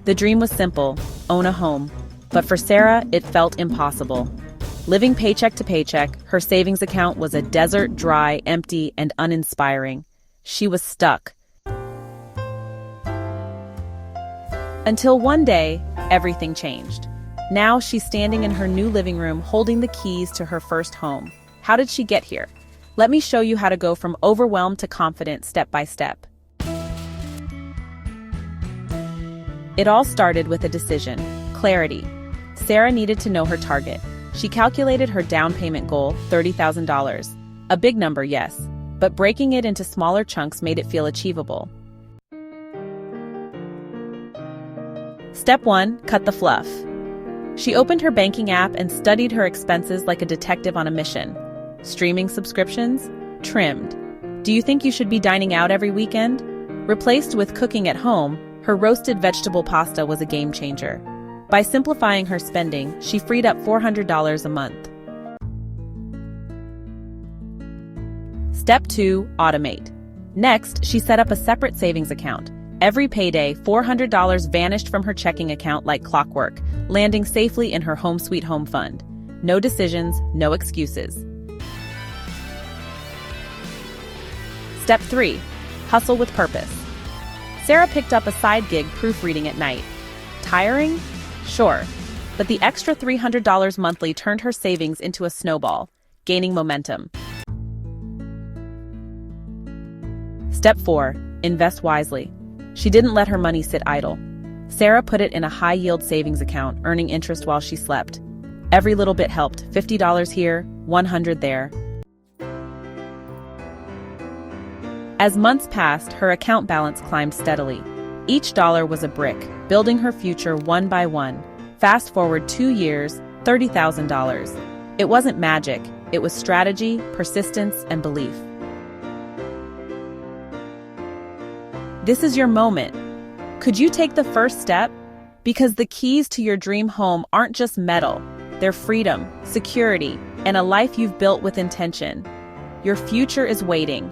The dream was simple: own a home. But for Sarah, it felt impossible. Living paycheck to paycheck, her savings account was a desert, dry, empty, and uninspiring. She was stuck. Until one day, everything changed. Now she's standing in her new living room holding the keys to her first home. How did she get here? Let me show you how to go from overwhelmed to confident step by step. It all started with a decision: clarity. Sarah needed to know her target. She calculated her down payment goal, $30,000. A big number, yes, but breaking it into smaller chunks made it feel achievable. Step 1: cut the fluff. She opened her banking app and studied her expenses like a detective on a mission. Streaming subscriptions? Trimmed. Do you think you should be dining out every weekend? Replaced with cooking at home, her roasted vegetable pasta was a game changer. By simplifying her spending, she freed up $400 a month. Step 2: automate. Next, she set up a separate savings account. Every payday, $400 vanished from her checking account like clockwork, landing safely in her home sweet home fund. No decisions, no excuses. Step 3: hustle with purpose. Sarah picked up a side gig proofreading at night. Tiring? Sure, but the extra $300 monthly turned her savings into a snowball, gaining momentum. Step 4: invest wisely. She didn't let her money sit idle. Sarah put it in a high-yield savings account, earning interest while she slept. Every little bit helped: $50 here, $100 there. As months passed, her account balance climbed steadily. Each dollar was a brick, building her future one by one. Fast forward 2 years, $30,000. It wasn't magic, it was strategy, persistence, and belief. This is your moment. Could you take the first step? Because the keys to your dream home aren't just metal, they're freedom, security, and a life you've built with intention. Your future is waiting.